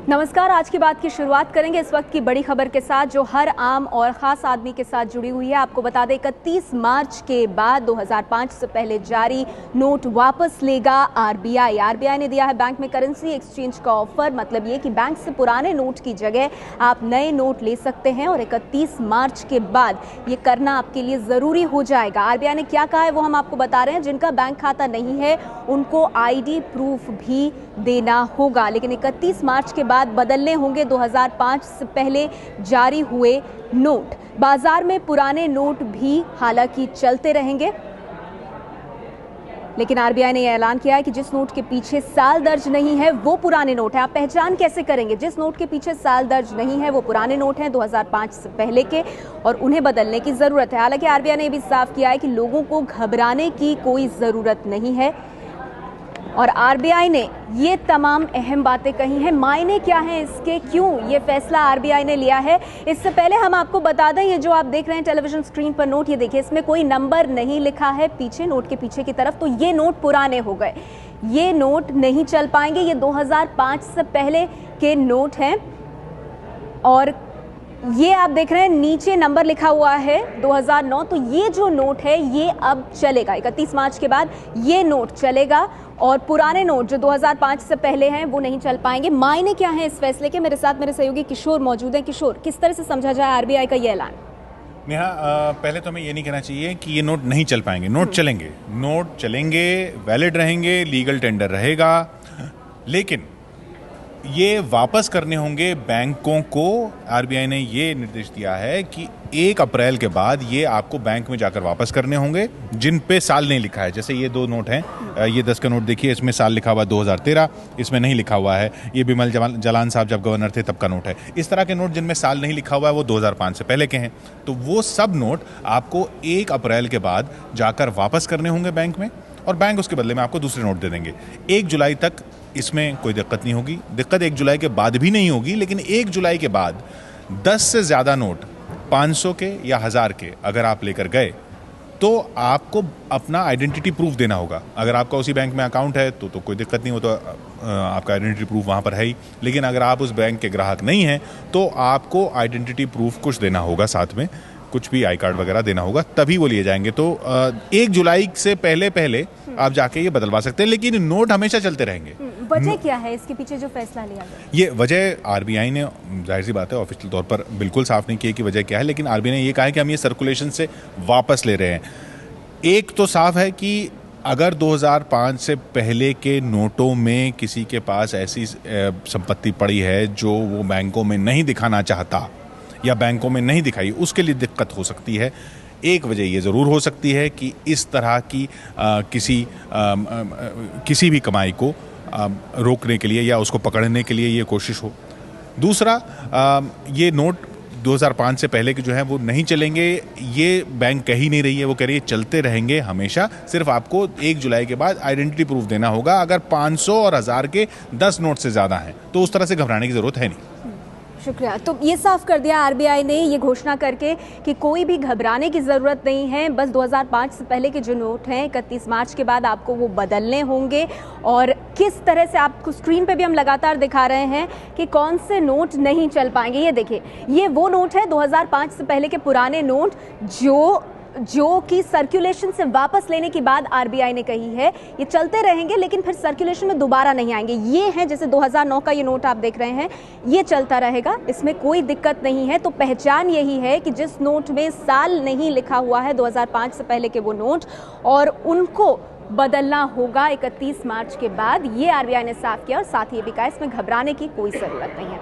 नमस्कार। आज की बात की शुरुआत करेंगे इस वक्त की बड़ी खबर के साथ जो हर आम और खास आदमी के साथ जुड़ी हुई है। आपको बता दें 31 मार्च के बाद 2005 से पहले जारी नोट वापस लेगा आरबीआई। आरबीआई ने दिया है बैंक में करेंसी एक्सचेंज का ऑफर। मतलब ये कि बैंक से पुराने नोट की जगह आप नए नोट ले सकते हैं और 31 मार्च के बाद ये करना आपके लिए जरूरी हो जाएगा। आरबीआई ने क्या कहा है वो हम आपको बता रहे हैं। जिनका बैंक खाता नहीं है उनको आईडी प्रूफ भी देना होगा, लेकिन 31 मार्च के बाद बदलने होंगे 2005 से पहले जारी हुए नोट। बाजार में पुराने नोट भी हालांकि चलते रहेंगे, लेकिन आरबीआई ने यह ऐलान किया है कि जिस नोट के पीछे साल दर्ज नहीं है वो पुराने नोट है। आप पहचान कैसे करेंगे? जिस नोट के पीछे साल दर्ज नहीं है वो पुराने नोट हैं 2005 से पहले के और उन्हें बदलने की जरूरत है। हालांकि आरबीआई ने यह भी साफ किया है कि लोगों को घबराने की कोई जरूरत नहीं है और आरबीआई ने ये तमाम अहम बातें कही हैं। मायने क्या हैं इसके, क्यों ये फैसला आरबीआई ने लिया है? इससे पहले हम आपको बता दें, ये जो आप देख रहे हैं टेलीविजन स्क्रीन पर नोट, ये देखिए इसमें कोई नंबर नहीं लिखा है पीछे, नोट के पीछे की तरफ। तो ये नोट पुराने हो गए, ये नोट नहीं चल पाएंगे। ये 2005 से पहले के नोट हैं और ये आप देख रहे हैं नीचे नंबर लिखा हुआ है 2009। तो ये जो नोट है ये अब चलेगा 31 मार्च के बाद, ये नोट चलेगा और पुराने नोट जो 2005 से पहले हैं वो नहीं चल पाएंगे। मायने क्या है इस फैसले के? मेरे साथ मेरे सहयोगी किशोर मौजूद हैं। किशोर, किस तरह से समझा जाए आरबीआई का ये ऐलान? नेहा, पहले तो हमें ये नहीं कहना चाहिए कि ये नोट नहीं चल पाएंगे। नोट चलेंगे, नोट चलेंगे, वैलिड रहेंगे, लीगल टेंडर रहेगा, लेकिन ये वापस करने होंगे बैंकों को। आरबीआई ने ये निर्देश दिया है कि 1 अप्रैल के बाद ये आपको बैंक में जाकर वापस करने होंगे जिन पे साल नहीं लिखा है। जैसे ये 2 नोट हैं, ये 10 का नोट देखिए, इसमें साल लिखा हुआ 2013, इसमें नहीं लिखा हुआ है। ये बिमल जालान साहब जब गवर्नर थे तब का नोट है। इस तरह के नोट जिनमें साल नहीं लिखा हुआ है वो 2005 से पहले के हैं। तो वो सब नोट आपको 1 अप्रैल के बाद जाकर वापस करने होंगे बैंक में और बैंक उसके बदले में आपको दूसरे नोट दे देंगे। 1 जुलाई तक इसमें कोई दिक्कत नहीं होगी। दिक्कत 1 जुलाई के बाद भी नहीं होगी, लेकिन 1 जुलाई के बाद 10 से ज़्यादा नोट 500 के या 1000 के अगर आप लेकर गए तो आपको अपना आइडेंटिटी प्रूफ देना होगा। अगर आपका उसी बैंक में अकाउंट है तो कोई दिक्कत नहीं हो, तो आपका आइडेंटिटी प्रूफ वहाँ पर है ही। लेकिन अगर आप उस बैंक के ग्राहक नहीं हैं तो आपको आइडेंटिटी प्रूफ कुछ देना होगा, साथ में कुछ भी आई कार्ड वगैरह देना होगा, तभी वो लिए जाएंगे। तो 1 जुलाई से पहले आप जाके ये बदलवा सकते हैं, लेकिन नोट हमेशा चलते रहेंगे। वजह क्या है इसके पीछे जो फैसला लिया गया? ये वजह आरबीआई ने, जाहिर सी बात है, ऑफिशियल तौर पर बिल्कुल साफ नहीं किया कि वजह क्या है, लेकिन आरबीआई ने ये कहा है कि हम ये सर्कुलेशन से वापस ले रहे हैं। एक तो साफ है कि अगर 2005 से पहले के नोटों में किसी के पास ऐसी संपत्ति पड़ी है जो वो बैंकों में नहीं दिखाना चाहता या बैंकों में नहीं दिखाई, उसके लिए दिक्कत हो सकती है। एक वजह ये ज़रूर हो सकती है कि इस तरह की किसी भी कमाई को रोकने के लिए या उसको पकड़ने के लिए ये कोशिश हो। दूसरा, ये नोट 2005 से पहले के जो हैं वो नहीं चलेंगे, ये बैंक कह ही नहीं रही है, वो कह रही है चलते रहेंगे हमेशा। सिर्फ आपको 1 जुलाई के बाद आइडेंटिटी प्रूफ देना होगा अगर 500 और 1000 के 10 नोट से ज़्यादा हैं, तो उस तरह से घबराने की ज़रूरत है नहीं। शुक्रिया। तो ये साफ कर दिया आरबीआई ने ये घोषणा करके कि कोई भी घबराने की ज़रूरत नहीं है। बस 2005 से पहले के जो नोट हैं 31 मार्च के बाद आपको वो बदलने होंगे। और किस तरह से आपको स्क्रीन पे भी हम लगातार दिखा रहे हैं कि कौन से नोट नहीं चल पाएंगे। ये देखिए, ये वो नोट है 2005 से पहले के पुराने नोट जो कि सर्कुलेशन से वापस लेने की बात आरबीआई ने कही है। ये चलते रहेंगे लेकिन फिर सर्कुलेशन में दोबारा नहीं आएंगे। ये हैं, जैसे 2009 का ये नोट आप देख रहे हैं, ये चलता रहेगा, इसमें कोई दिक्कत नहीं है। तो पहचान यही है कि जिस नोट में साल नहीं लिखा हुआ है 2005 से पहले के वो नोट, और उनको बदलना होगा 31 मार्च के बाद। ये आरबीआई ने साफ किया और साथ ही ये भी कहा इसमें घबराने की कोई ज़रूरत नहीं है।